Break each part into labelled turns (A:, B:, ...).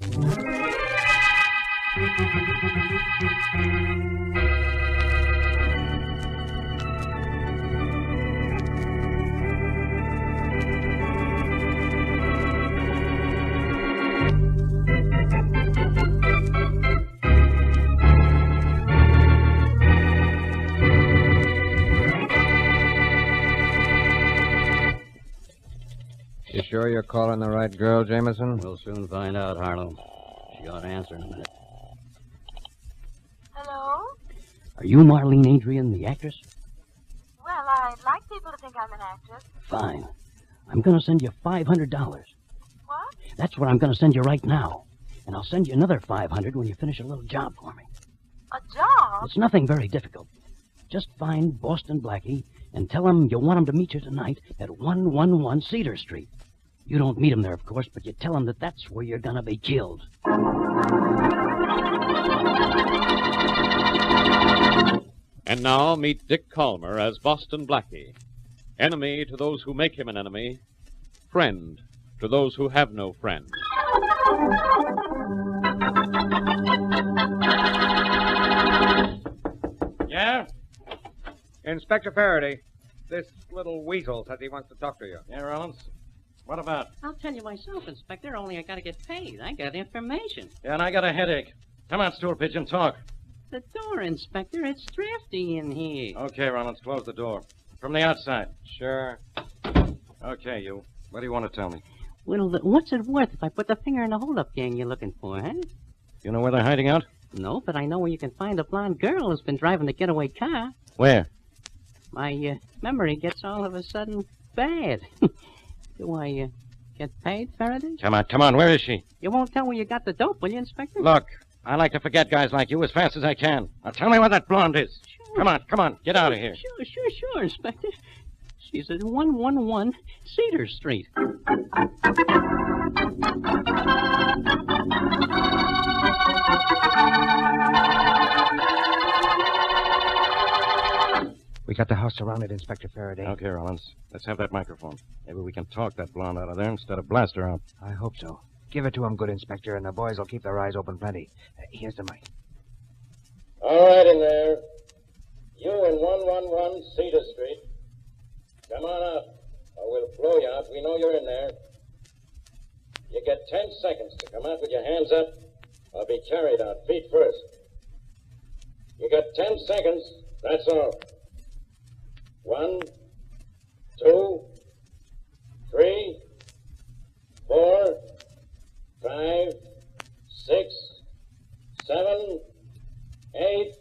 A: You sure you're calling the right girl, Jameson?
B: We'll soon find out, Harlow. She ought to answer in a minute.
C: Hello?
B: Are you Marlene Adrian, the actress?
C: Well, I'd like people to think I'm an actress.
B: Fine. I'm going to send you $500.
C: What?
B: That's what I'm going to send you right now. And I'll send you another $500 when you finish a little job for me.
C: A job?
B: It's nothing very difficult. Just find Boston Blackie and tell him you want him to meet you tonight at 111 Cedar Street. You don't meet him there, of course, but you tell him that that's where you're going to be killed.
D: And now meet Dick Calmer as Boston Blackie. Enemy to those who make him an enemy. Friend to those who have no friend.
A: Yeah? Inspector Faraday. This little weasel says he wants to talk to you.
E: Yeah, Rollins? What about?
F: I'll tell you myself, Inspector, only I gotta get paid. I got information.
E: Yeah, and I got a headache. Come on, stool pigeon, talk.
F: The door, Inspector, it's drafty in here.
E: Okay, Rollins, close the door. From the outside.
A: Sure.
E: Okay, you. What do you want to tell me?
F: Well, what's it worth if I put the finger in the hold-up gang you're looking for, huh?
E: You know where they're hiding out?
F: No, but I know where you can find the blonde girl who's been driving the getaway car.
E: Where?
F: My memory gets all of a sudden bad. Do I get paid, Faraday?
E: Come on, where is she?
F: You won't tell where you got the dope, will you, Inspector?
E: Look, I like to forget guys like you as fast as I can. Now tell me where that blonde is.
F: Sure.
E: Come on, get out of here.
F: Sure, Inspector. She's at 111 Cedar Street.
A: We got the house surrounded, Inspector Faraday.
E: Okay, Rollins. Let's have that microphone. Maybe we can talk that blonde out of there instead of blast her out.
A: I hope so. Give it to him, good Inspector, and the boys will keep their eyes open plenty. Here's the mic.
G: All right in there. You in 111 Cedar Street. Come on out, or we'll blow you out. We know you're in there. You get 10 seconds to come out with your hands up. I'll be carried out, feet first. You got 10 seconds. That's all. 1, 2, 3, 4, 5, 6, 7, 8,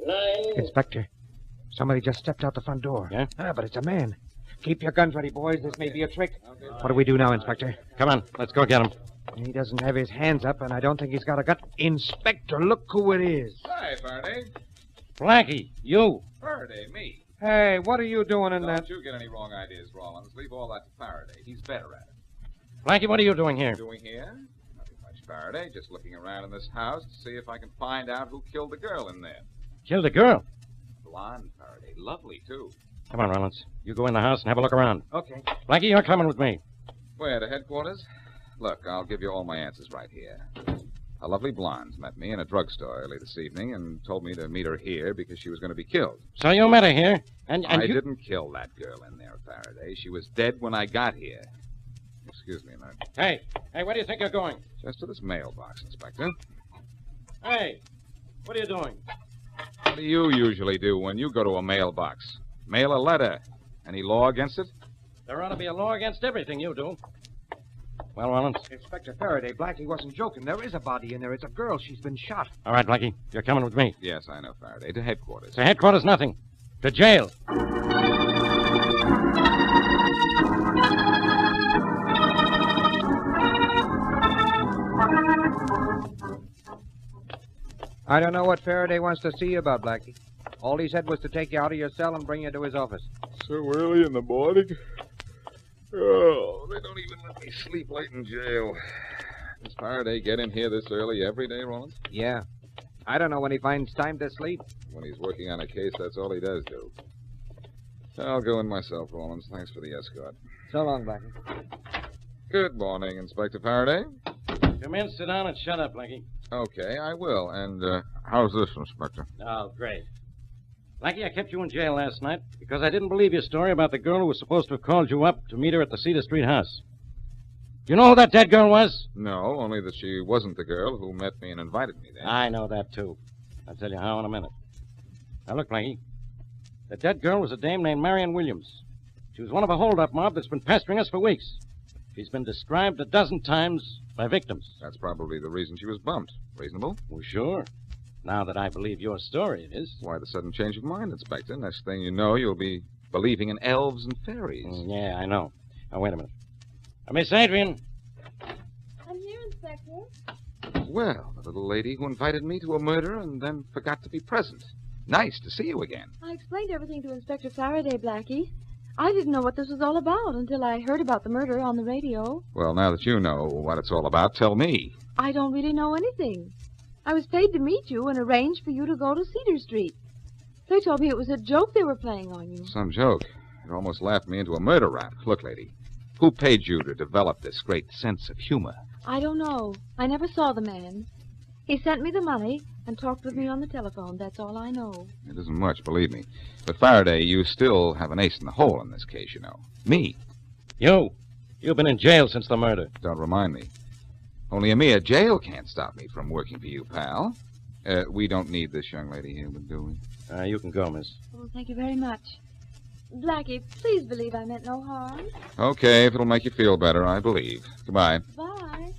G: 9.
A: Inspector, somebody just stepped out the front door.
E: Yeah?
A: But it's a man. Keep your guns ready, boys. This may be a trick. What do we do now, Inspector?
E: Come on, let's go get him.
A: He doesn't have his hands up, and I don't think he's got a gun. Inspector, look who it is.
H: Hi, Faraday.
E: Blackie, you.
H: Faraday, me.
A: Hey, what are you doing in that?
H: Don't you get any wrong ideas, Rollins. Leave all that to Faraday. He's better at it.
E: Blackie, what are you doing here?
H: Doing here? Nothing much, Faraday. Just looking around in this house to see if I can find out who killed the girl in there.
E: Killed a girl.
H: Blonde, Faraday. Lovely, too.
E: Come on, Rollins. You go in the house and have a look around.
A: Okay.
E: Blackie, you're coming with me.
H: Where, to headquarters? Look, I'll give you all my answers right here. A lovely blonde met me in a drugstore early this evening and told me to meet her here because she was going to be killed.
E: So you met her here, and
H: I
E: you...
H: didn't kill that girl in there, Faraday. She was dead when I got here. Excuse me a minute.
E: Hey, where do you think you're going?
H: Just to this mailbox, Inspector.
E: Hey, what are you doing?
H: What do you usually do when you go to a mailbox? Mail a letter. Any law against it?
E: There ought to be a law against everything you do. Well, Rollins?
A: Inspector Faraday, Blackie wasn't joking. There is a body in there. It's a girl. She's been shot.
E: All right, Blackie, you're coming with me.
H: Yes, I know, Faraday. To headquarters.
E: To headquarters, nothing. To jail.
A: I don't know what Faraday wants to see you about, Blackie. All he said was to take you out of your cell and bring you to his office.
H: So early in the morning? Oh, they don't even let me sleep late in jail. Does Faraday get in here this early every day, Rollins?
A: Yeah. I don't know when he finds time to sleep.
H: When he's working on a case, that's all he does do. I'll go in myself, Rollins. Thanks for the escort.
A: So long, Blackie.
H: Good morning, Inspector Faraday.
E: Come in, sit down, and shut up, Blackie.
H: Okay, I will. And how's this, Inspector?
E: Oh, great. Blackie, I kept you in jail last night because I didn't believe your story about the girl who was supposed to have called you up to meet her at the Cedar Street house. Do you know who that dead girl was?
H: No, only that she wasn't the girl who met me and invited me there.
E: I know that, too. I'll tell you how in a minute. Now, look, Blackie. The dead girl was a dame named Marion Williams. She was one of a hold-up mob that's been pestering us for weeks. She's been described a dozen times by victims.
H: That's probably the reason she was bumped. Reasonable?
E: Well, sure. Now that I believe your story, it is.
H: Why the sudden change of mind, Inspector? Next thing you know, you'll be believing in elves and fairies.
E: Yeah, I know. Now, wait a minute. Miss Adrian.
C: I'm here, Inspector.
H: Well, the little lady who invited me to a murder and then forgot to be present. Nice to see you again.
C: I explained everything to Inspector Faraday, Blackie. I didn't know what this was all about until I heard about the murder on the radio.
H: Well, now that you know what it's all about, tell me.
C: I don't really know anything. I was paid to meet you and arrange for you to go to Cedar Street. They told me it was a joke they were playing on you.
H: Some joke. It almost laughed me into a murder rap. Look, lady, who paid you to develop this great sense of humor?
C: I don't know. I never saw the man. He sent me the money and talked with me on the telephone. That's all I know.
H: It isn't much, believe me. But, Faraday, you still have an ace in the hole in this case, you know. Me.
E: You've been in jail since the murder.
H: Don't remind me. Only a mere jail can't stop me from working for you, pal. We don't need this young lady here, do we?
E: You can go, miss.
C: Oh, thank you very much. Blackie, please believe I meant no harm.
H: Okay, if it'll make you feel better, I believe. Goodbye.
C: Bye.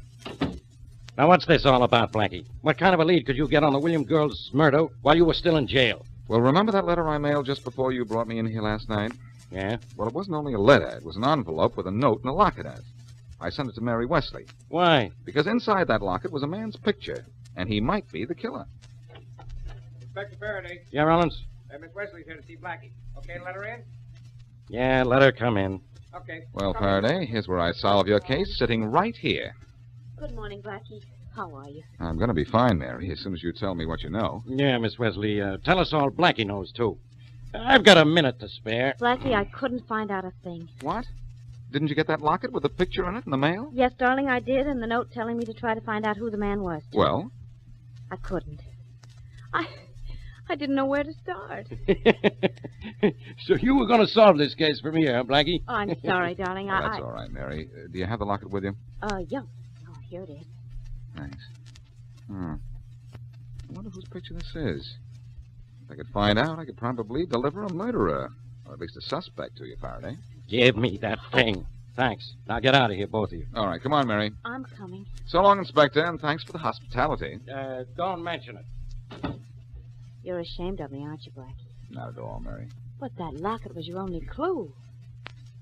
E: Now, what's this all about, Blackie? What kind of a lead could you get on the William girl's murder while you were still in jail?
H: Well, remember that letter I mailed just before you brought me in here last night?
E: Yeah?
H: Well, it wasn't only a letter. It was an envelope with a note and a locket in it. I sent it to Mary Wesley.
E: Why?
H: Because inside that locket was a man's picture, and he might be the killer.
A: Inspector Faraday.
E: Yeah, Rollins?
A: Miss Wesley's here to see Blackie. Okay, let her in?
E: Yeah, let her come in.
A: Okay.
H: Well, Faraday, here's where I solve your case, sitting right here.
C: Good morning, Blackie. How are you?
H: I'm going to be fine, Mary, as soon as you tell me what you know.
E: Yeah, Miss Wesley. Tell us all Blackie knows, too. I've got a minute to spare.
I: Blackie, I couldn't find out a thing.
H: What? Didn't you get that locket with the picture in it in the mail?
I: Yes, darling, I did, and the note telling me to try to find out who the man was. Too.
H: Well?
I: I couldn't. I didn't know where to start.
E: So you were going to solve this case for me, huh, Blackie?
I: Oh, I'm sorry, darling.
H: Oh, that's all right, Mary. Do you have the locket with you?
I: Yeah. Oh, here it is.
H: Thanks. I wonder whose picture this is. If I could find out, I could probably deliver a murderer, or at least a suspect to you, Faraday.
E: Give me that thing. Thanks. Now get out of here, both of you.
H: All right, come on, Mary.
I: I'm coming.
H: So long, Inspector, and thanks for the hospitality.
E: Don't mention it.
I: You're ashamed of me, aren't you, Blackie?
H: Not at all, Mary.
I: But that locket was your only clue.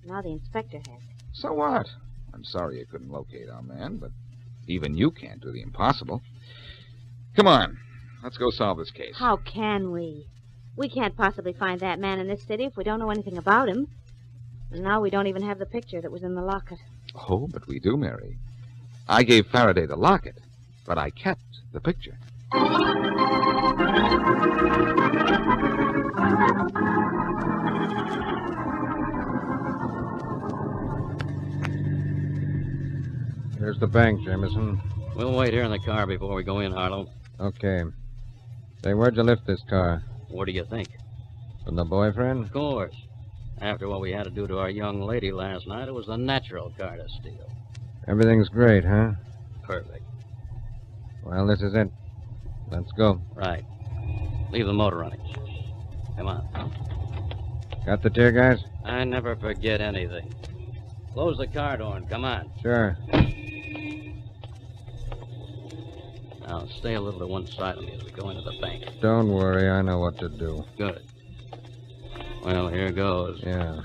I: Now the inspector has it.
H: So what? I'm sorry you couldn't locate our man, but even you can't do the impossible. Come on. Let's go solve this case.
I: How can we? We can't possibly find that man in this city if we don't know anything about him. And now we don't even have the picture that was in the locket.
H: Oh, but we do, Mary. I gave Faraday the locket, but I kept the picture.
A: Here's the bank, Jameson.
B: We'll wait here in the car before we go in, Harlow.
A: Okay. Say, where'd you lift this car?
B: What do you think?
A: From the boyfriend?
B: Of course. After what we had to do to our young lady last night, it was the natural car to steal.
A: Everything's great, huh?
B: Perfect.
A: Well, this is it. Let's go.
B: Right. Leave the motor running. Come on.
A: Got the tear gas?
B: I never forget anything. Close the car door and come on.
A: Sure.
B: Now, stay a little to one side of me as we go into the bank.
A: Don't worry, I know what to do.
B: Good. Well, here goes.
A: Yeah.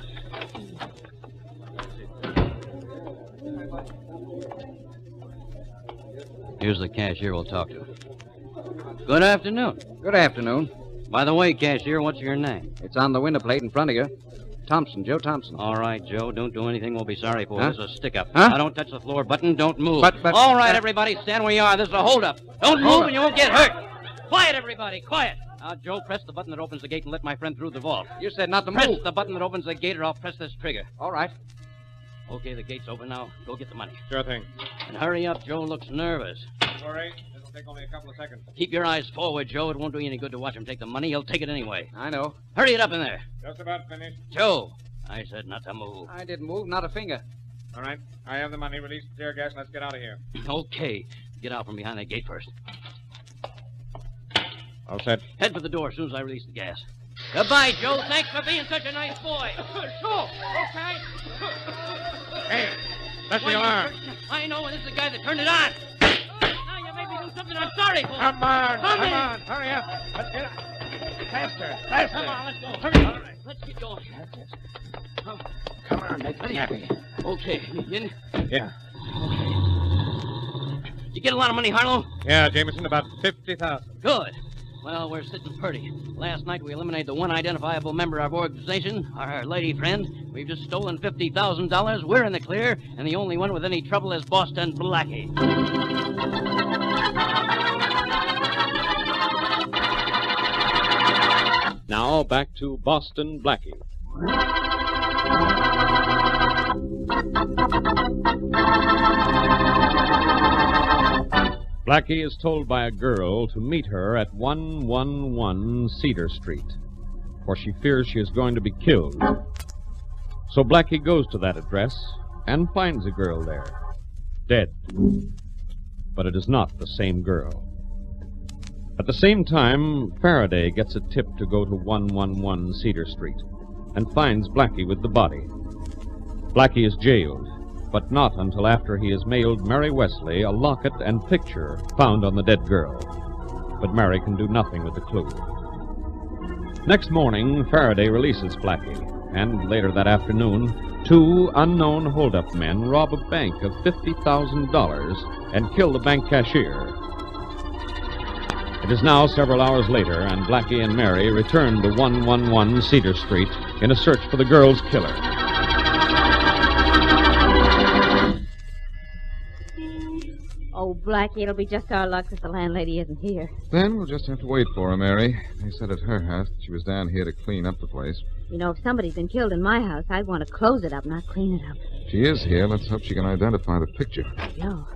B: Here's the cashier we'll talk to. Good afternoon.
J: Good afternoon.
B: By the way, cashier, what's your name?
J: It's on the window plate in front of you. Thompson, Joe Thompson.
B: All right, Joe. Don't do anything we'll be sorry for.
J: Huh?
B: This is a stick-up.
J: Huh?
B: Now, don't touch the floor button. Don't move.
J: But-
B: All right, everybody, stand where you are. This is a hold-up. Don't move and you won't get hurt. Quiet, everybody. Quiet. Now, Joe, press the button that opens the gate and let my friend through the vault.
J: You said not to
B: Press
J: move.
B: the button that opens the gate or I'll press this trigger.
J: All right.
B: Okay, the gate's open now. Go get the money.
A: Sure thing.
B: And hurry up, Joe looks nervous.
A: Don't worry. It'll take only a couple of seconds.
B: Keep your eyes forward, Joe. It won't do you any good to watch him take the money. He'll take it anyway.
J: I know.
B: Hurry it up in there.
A: Just about finished.
B: Joe, I said not to move.
J: I didn't move, not a finger.
A: All right. I have the money. Release the tear gas. Let's get out of here.
B: Okay. Get out from behind that gate first.
A: All set.
B: Head for the door as soon as I release the gas. Goodbye, Joe. Thanks for being such a nice boy. Sure. Okay.
A: Hey, that's the alarm.
B: I know, and this is the guy that turned it on. Now you made me do something I'm sorry for.
A: Come on.
B: Come in.
A: Hurry up. Let's get out. Faster.
B: Come on, let's go. Hurry. All right. Let's get going.
A: Come on, make me happy.
B: Okay. You in?
A: Yeah.
B: Did you get a lot of money, Harlow?
A: Yeah, Jameson, about 50,000.
B: Good. Well, we're sitting pretty. Last night we eliminated the one identifiable member of our organization, our lady friend. We've just stolen $50,000. We're in the clear, and the only one with any trouble is Boston Blackie.
D: Now back to Boston Blackie. Blackie is told by a girl to meet her at 111 Cedar Street, for she fears she is going to be killed. So Blackie goes to that address and finds a girl there, dead. But it is not the same girl. At the same time, Faraday gets a tip to go to 111 Cedar Street and finds Blackie with the body. Blackie is jailed, but not until after he has mailed Mary Wesley a locket and picture found on the dead girl. But Mary can do nothing with the clue. Next morning, Faraday releases Blackie, and later that afternoon, two unknown hold-up men rob a bank of $50,000 and kill the bank cashier. It is now several hours later, and Blackie and Mary return to 111 Cedar Street in a search for the girl's killer.
I: Oh, Blackie, it'll be just our luck that the landlady isn't here.
H: Then we'll just have to wait for her, Mary. They said at her house that she was down here to clean up the place.
I: You know, if somebody's been killed in my house, I'd want to close it up, not clean it up.
H: She is here. Let's hope she can identify the picture.
I: No.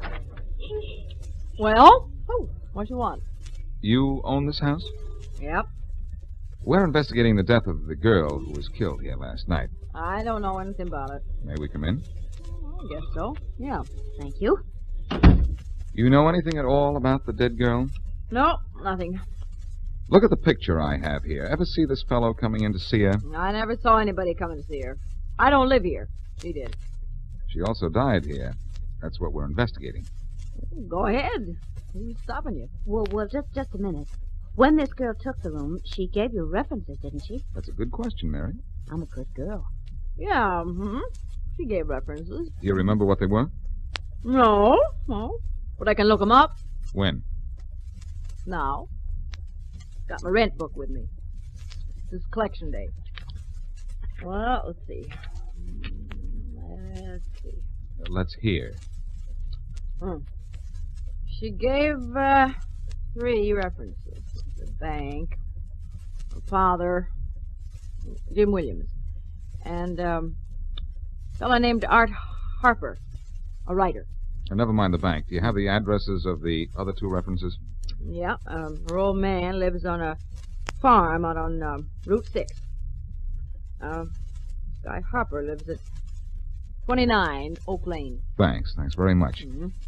C: Well? Oh, what you want?
H: You own this house?
C: Yep.
H: We're investigating the death of the girl who was killed here last night.
C: I don't know anything about it.
H: May we come in?
C: I guess so. Yeah.
I: Thank you.
H: You know anything at all about the dead girl?
C: No, nothing.
H: Look at the picture I have here. Ever see this fellow coming in to see her?
C: I never saw anybody coming to see her. I don't live here. She did.
H: She also died here. That's what we're investigating.
C: Go ahead. Who's stopping you?
I: Well, just a minute. When this girl took the room, she gave you references, didn't she?
H: That's a good question, Mary.
I: I'm a good girl.
C: Yeah, She gave references.
H: Do you remember what they were?
C: No. But I can look them up.
H: When?
C: Now. Got my rent book with me. This is collection day. Well, let's see.
H: Let's hear.
C: She gave 3 references. The bank, her father, Jim Williams, and a fellow named Art Harper, a writer.
H: Never mind the bank. Do you have the addresses of the other 2 references?
C: Yeah, her old man lives on a farm out on Route 6. Guy Harper lives at 29 Oak Lane.
H: Thanks very much.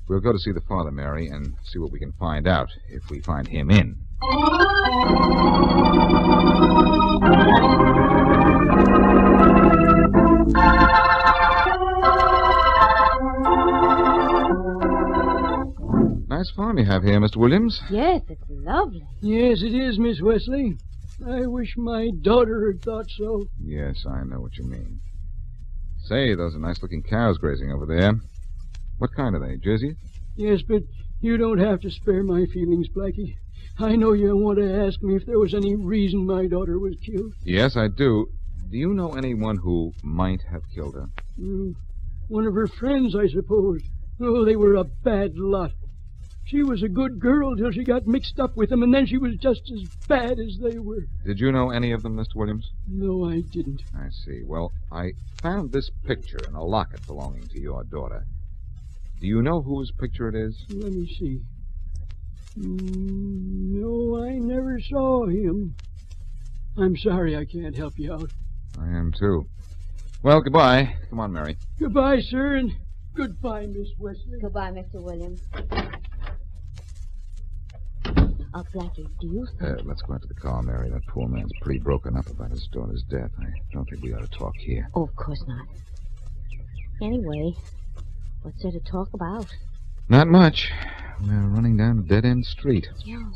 H: We'll go to see the father, Mary, and see what we can find out if we find him in. Nice farm you have here, Mr. Williams.
I: Yes, it's lovely.
K: Yes, it is, Miss Wesley. I wish my daughter had thought so.
H: Yes, I know what you mean. Say, those are nice-looking cows grazing over there. What kind are they, Jersey?
K: Yes, but you don't have to spare my feelings, Blackie. I know you want to ask me if there was any reason my daughter was killed.
H: Yes, I do. Do you know anyone who might have killed her?
K: One of her friends, I suppose. Oh, they were a bad lot. She was a good girl till she got mixed up with them, and then she was just as bad as they were.
H: Did you know any of them, Mr. Williams?
K: No, I didn't.
H: I see. Well, I found this picture in a locket belonging to your daughter. Do you know whose picture it is?
K: Let me see. No, I never saw him. I'm sorry I can't help you out.
H: I am, too. Well, goodbye. Come on, Mary.
K: Goodbye, sir, and goodbye, Miss Wesley.
I: Goodbye, Mr. Williams. Blackie, do you think...
H: Let's go out to the car, Mary. That poor man's pretty broken up about his daughter's death. I don't think we ought to talk here.
I: Oh, of course not. Anyway, what's there to talk about?
H: Not much. We're running down a dead-end street.
I: Yeah.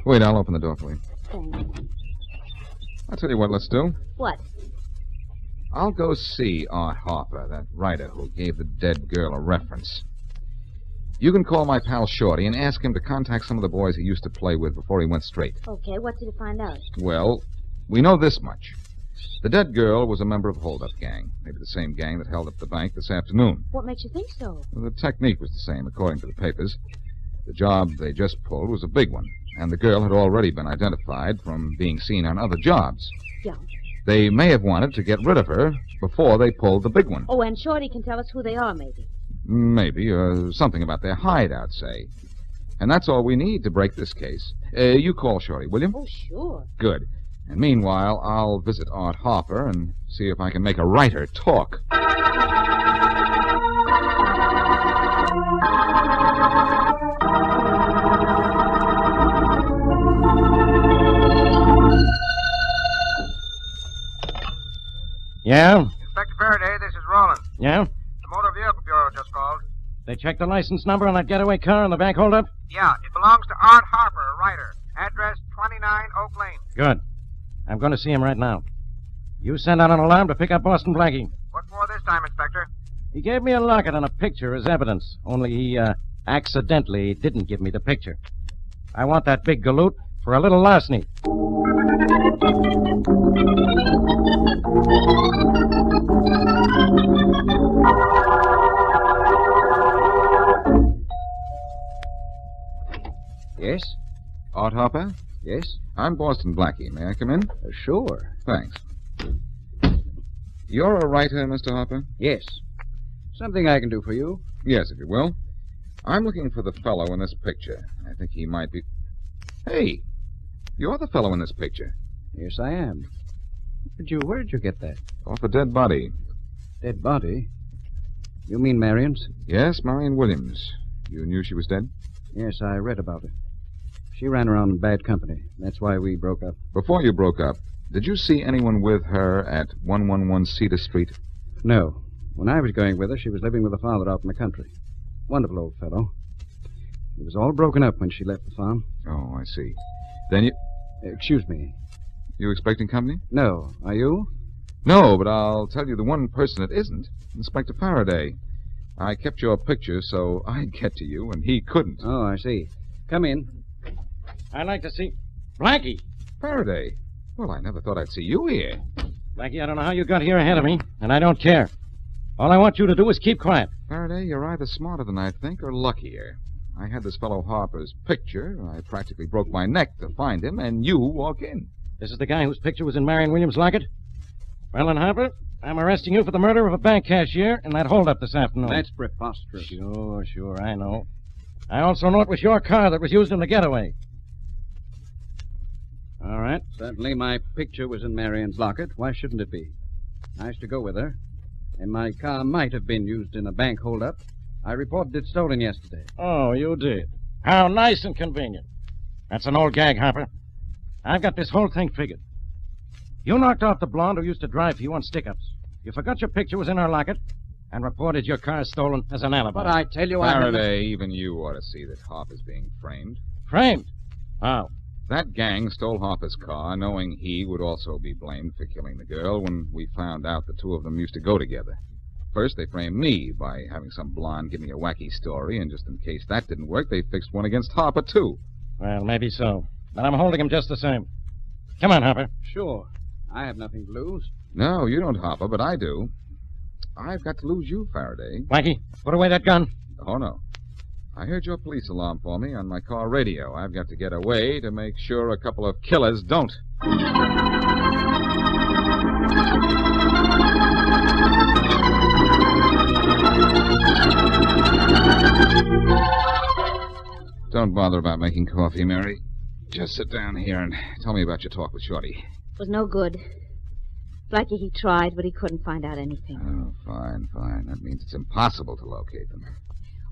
H: Wait, I'll open the door for you.
I: Thanks.
H: I'll tell you what, let's do.
I: What?
H: I'll go see Art Harper, that writer who gave the dead girl a reference. You can call my pal Shorty and ask him to contact some of the boys he used to play with before he went straight.
I: Okay, what's it to find out?
H: Well, we know this much. The dead girl was a member of a hold-up gang. Maybe the same gang that held up the bank this afternoon.
I: What makes you think so?
H: Well, the technique was the same, according to the papers. The job they just pulled was a big one, and the girl had already been identified from being seen on other jobs.
I: Yeah.
H: They may have wanted to get rid of her before they pulled the big one.
I: Oh, and Shorty can tell us who they are, maybe.
H: Maybe, or something about their hideout, say. And that's all we need to break this case. You call Shorty, will you?
I: Oh, sure.
H: Good. And meanwhile, I'll visit Art Harper and see if I can make a writer talk.
E: Yeah?
A: Inspector Faraday, this is Roland.
E: Yeah?
A: The Motor Vehicle Bureau just called.
E: They checked the license number on that getaway car in the bank holdup?
A: Yeah, it belongs to Art Harper, a writer. Address 29 Oak Lane.
E: Good. I'm going to see him right now. You send out an alarm to pick up Boston Blackie.
A: What for this time, Inspector?
E: He gave me a locket and a picture as evidence, only he accidentally didn't give me the picture. I want that big galoot for a little larceny.
J: Yes?
H: Art Harper?
J: Yes?
H: I'm Boston Blackie. May I come in?
J: Sure.
H: Thanks. You're a writer, Mr. Harper?
J: Yes. Something I can do for you?
H: Yes, if you will. I'm looking for the fellow in this picture. I think he might be... Hey! You're the fellow in this picture.
J: Yes, I am. Where did you get that?
H: Off a dead body.
J: Dead body? You mean Marion's?
H: Yes, Marion Williams. You knew she was dead?
J: Yes, I read about it. She ran around in bad company. That's why we broke up.
H: Before you broke up, did you see anyone with her at 111 Cedar Street?
J: No. When I was going with her, she was living with her father out in the country. Wonderful old fellow. It was all broken up when she left the farm.
H: Oh, I see. Then you...
J: Excuse me.
H: You expecting company?
J: No. Are you?
H: No, but I'll tell you the one person it isn't. Inspector Faraday. I kept your picture so I'd get to you, and he couldn't.
J: Oh, I see. Come in.
E: I'd like to see... Blackie!
H: Faraday? Well, I never thought I'd see you here.
E: Blackie, I don't know how you got here ahead of me, and I don't care. All I want you to do is keep quiet.
H: Faraday, you're either smarter than I think or luckier. I had this fellow Harper's picture. I practically broke my neck to find him, and you walk in.
E: This is the guy whose picture was in Marion Williams' locket? Well, then, Harper, I'm arresting you for the murder of a bank cashier in that holdup this afternoon.
J: That's preposterous.
E: Sure, I know. I also know it was your car that was used in the getaway.
J: All right. Certainly my picture was in Marion's locket. Why shouldn't it be? I used to go with her, and my car might have been used in a bank holdup. I reported it stolen yesterday.
E: Oh, you did? How nice and convenient. That's an old gag, Harper. I've got this whole thing figured. You knocked off the blonde who used to drive for you on stick-ups. You forgot your picture was in her locket and reported your car stolen as an alibi.
J: But I tell you,
H: Faraday, even you ought to see that Harper's being framed.
E: Framed? How?
H: That gang stole Harper's car, knowing he would also be blamed for killing the girl when we found out the two of them used to go together. First, they framed me by having some blonde give me a wacky story, and just in case that didn't work, they fixed one against Harper, too.
E: Well, maybe so. But I'm holding him just the same. Come on, Harper.
J: Sure. I have nothing to lose.
H: No, you don't, Harper, but I do. I've got to lose you, Faraday.
E: Blackie, put away that gun.
H: Oh, no. I heard your police alarm for me on my car radio. I've got to get away to make sure a couple of killers don't. Don't bother about making coffee, Mary. Just sit down here and tell me about your talk with Shorty.
I: It was no good. Blackie, he tried, but he couldn't find out anything.
H: Oh, fine. That means it's impossible to locate them.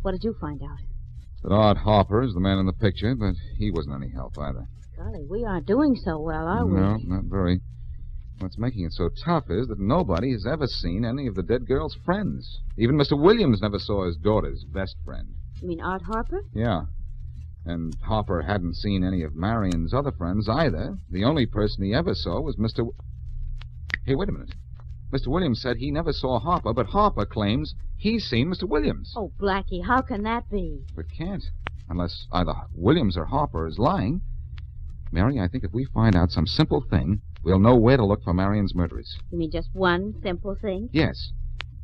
I: What did you find out?
H: That Art Harper is the man in the picture, but he wasn't any help either.
I: Golly, we aren't doing so well, are we?
H: No, not very. What's making it so tough is that nobody has ever seen any of the dead girl's friends. Even Mr. Williams never saw his daughter's best friend.
I: You mean Art Harper?
H: Yeah. And Harper hadn't seen any of Marion's other friends either. The only person he ever saw was Mr. Hey, wait a minute. Mr. Williams said he never saw Harper, but Harper claims he's seen Mr. Williams.
I: Oh, Blackie, how can that be?
H: But can't, unless either Williams or Harper is lying. Mary, I think if we find out some simple thing, we'll know where to look for Marion's murderers.
I: You mean just one simple thing?
H: Yes.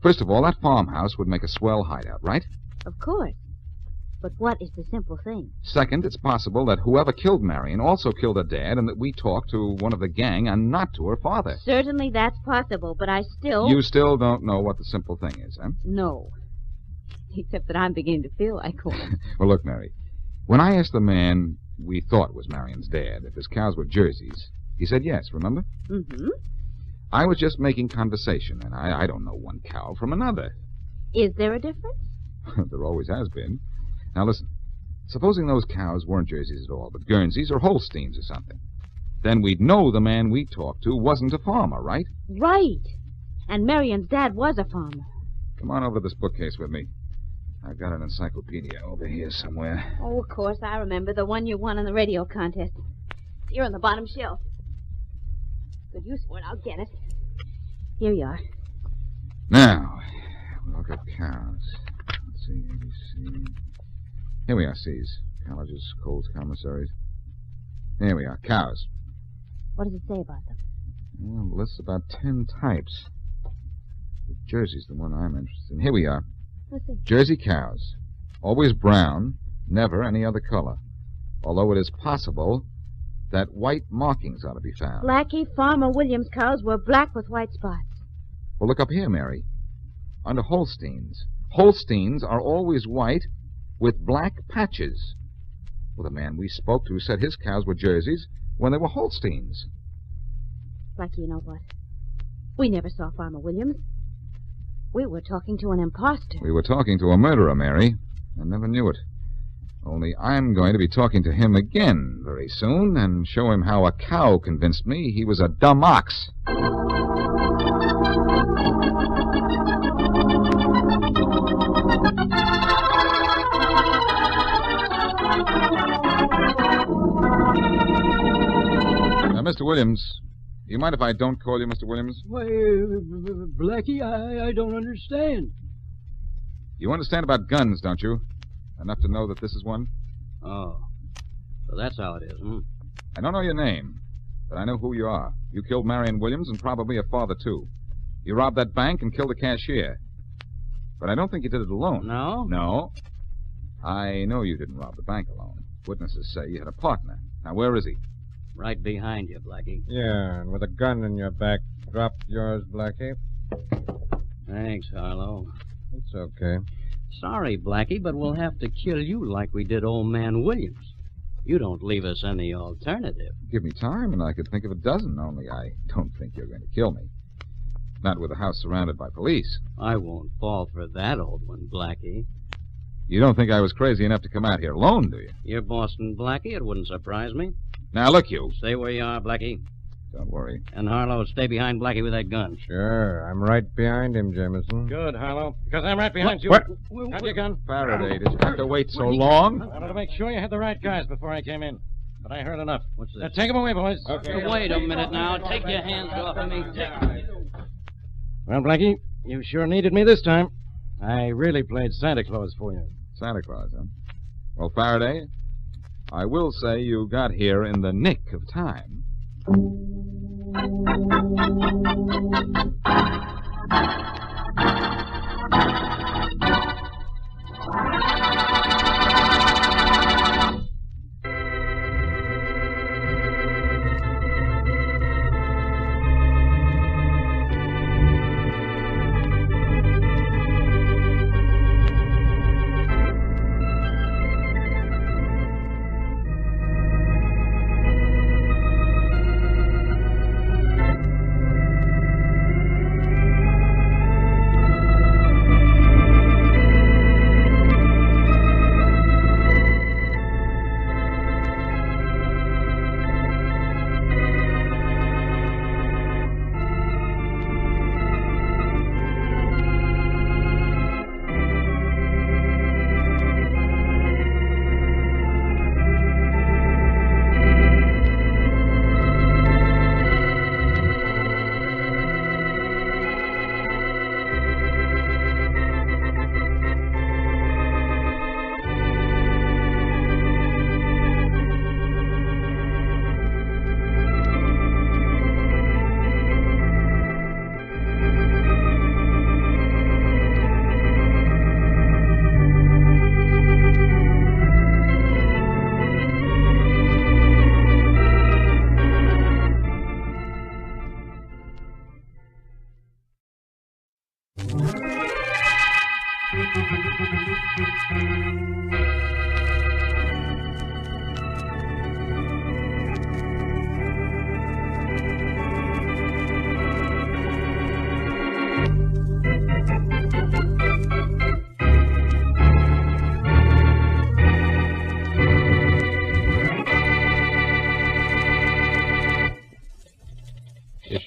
H: First of all, that farmhouse would make a swell hideout, right?
I: Of course. But what is the simple thing?
H: Second, it's possible that whoever killed Marion also killed her dad and that we talked to one of the gang and not to her father.
I: Certainly that's possible, but I still...
H: You still don't know what the simple thing is, huh?
I: No. Except that I'm beginning to feel like one.
H: Well, look, Mary. When I asked the man we thought was Marion's dad if his cows were Jerseys, he said yes, remember?
I: Mm-hmm.
H: I was just making conversation, and I don't know one cow from another.
I: Is there a difference?
H: There always has been. Now, listen. Supposing those cows weren't Jerseys at all, but Guernseys or Holsteins or something. Then we'd know the man we talked to wasn't a farmer, right?
I: Right. And Marion's dad was a farmer.
H: Come on over to this bookcase with me. I've got an encyclopedia over here somewhere.
I: Oh, of course, I remember. The one you won in the radio contest. It's here on the bottom shelf. Good use for it. I'll get it. Here you are.
H: Now, we'll look at cows. Let's see, ABC. Here we are, C's. Colleges, Colts, commissaries. Here we are, cows.
I: What does it say about them?
H: Well, it lists about 10 types. The Jersey's the one I'm interested in. Here we are.
I: Let's see.
H: Jersey cows. Always brown, never any other color. Although it is possible that white markings ought to be found.
I: Blackie, Farmer Williams' cows were black with white spots.
H: Well, look up here, Mary. Under Holsteins. Holsteins are always white with black patches. Well, the man we spoke to said his cows were Jerseys when they were Holsteins.
I: Blackie, you know what? We never saw Farmer Williams. We were talking to an imposter.
H: We were talking to a murderer, Mary. I never knew it. Only I'm going to be talking to him again very soon and show him how a cow convinced me he was a dumb ox. Now, Mr. Williams, do you mind if I don't call you Mr. Williams?
K: Why, Blackie, I don't understand.
H: You understand about guns, don't you? Enough to know that this is one?
B: Oh. So that's how it is, hmm?
H: I don't know your name, but I know who you are. You killed Marion Williams and probably her father, too. You robbed that bank and killed the cashier. But I don't think you did it alone.
B: No?
H: No. I know you didn't rob the bank alone. Witnesses say you had a partner. Now, where is he?
B: Right behind you, Blackie.
A: Yeah, and with a gun in your back. Drop yours, Blackie.
B: Thanks, Harlow.
A: It's okay.
B: Sorry, Blackie, but we'll have to kill you like we did old man Williams. You don't leave us any alternative.
H: Give me time, and I could think of a dozen, only I don't think you're going to kill me. Not with the house surrounded by police.
B: I won't fall for that old one, Blackie.
H: You don't think I was crazy enough to come out here alone, do you?
B: You're Boston, Blackie. It wouldn't surprise me.
H: Now, look, you.
B: Stay where you are, Blackie.
H: Don't worry.
B: And Harlow, stay behind Blackie with that gun.
A: Sure, I'm right behind him, Jameson.
E: Good, Harlow, because I'm right behind you.
A: What?
E: Have your gun?
H: Faraday, did you have to wait so long?
E: I wanted to make sure you had the right guys before I came in. But I heard enough.
B: What's this?
E: Take them away, boys.
B: Okay. Wait a minute now. Take your hands off of me.
E: Well, Blackie, you sure needed me this time. I really played Santa Claus for you.
H: Santa Claus, huh? Well, Faraday, I will say you got here in the nick of time.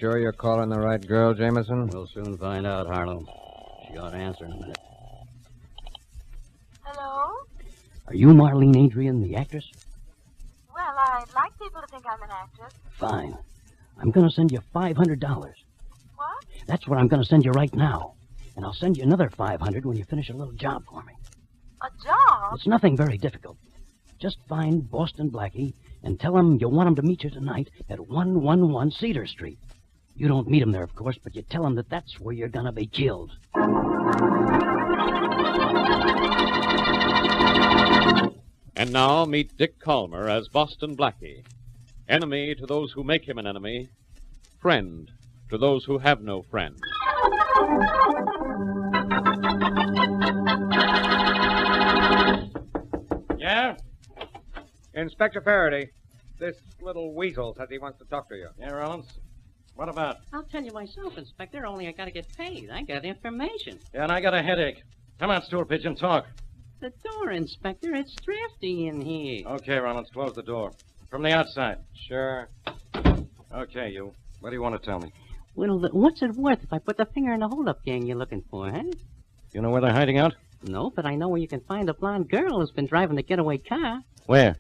A: sure you're calling the right girl, Jameson?
B: We'll soon find out, Harlow. She ought to answer in a minute.
C: Hello?
B: Are you Marlene Adrian, the actress?
C: Well, I'd like people to think I'm an actress.
B: Fine. I'm going to send you $500.
C: What?
B: That's what I'm going to send you right now. And I'll send you another $500 when you finish a little job for me.
C: A job?
B: It's nothing very difficult. Just find Boston Blackie and tell him you want him to meet you tonight at 111 Cedar Street. You don't meet him there, of course, but you tell him that that's where you're going to be killed.
D: And now meet Dick Calmer as Boston Blackie. Enemy to those who make him an enemy. Friend to those who have no friend.
E: Yeah?
A: Inspector Faraday, this little weasel says he wants to talk to you.
E: Yeah, Rollins? What about?
F: I'll tell you myself, Inspector, only I gotta get paid. I got information.
E: Yeah, and I got a headache. Come on, stool pigeon, talk.
F: The door, Inspector. It's drafty in here.
E: Okay, Rollins, close the door. From the outside.
A: Sure.
E: Okay, you. What do you want to tell me?
F: Well, what's it worth if I put the finger in the hold-up gang you're looking for, huh?
E: You know where they're hiding out?
F: No, but I know where you can find a blonde girl who's been driving the getaway car.
E: Where?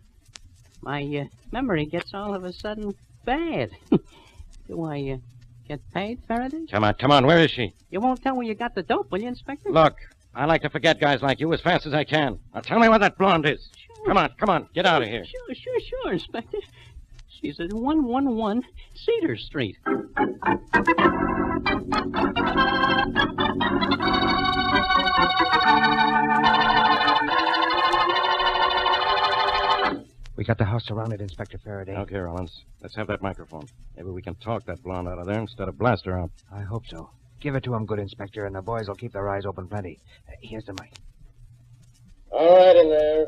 F: My memory gets all of a sudden bad. Do I get paid, Faraday?
E: Come on. Where is she?
F: You won't tell where you got the dope, will you, Inspector?
E: Look, I like to forget guys like you as fast as I can. Now tell me where that blonde is.
F: Sure.
E: Come on. Get out of here.
F: Sure, Inspector. She's at 111 Cedar Street.
A: We got the house surrounded, Inspector Faraday.
E: Okay, Rollins. Let's have that microphone. Maybe we can talk that blonde out of there instead of blast her out.
A: I hope so. Give it to him, good Inspector, and the boys will keep their eyes open plenty. Here's the mic.
G: All right in there.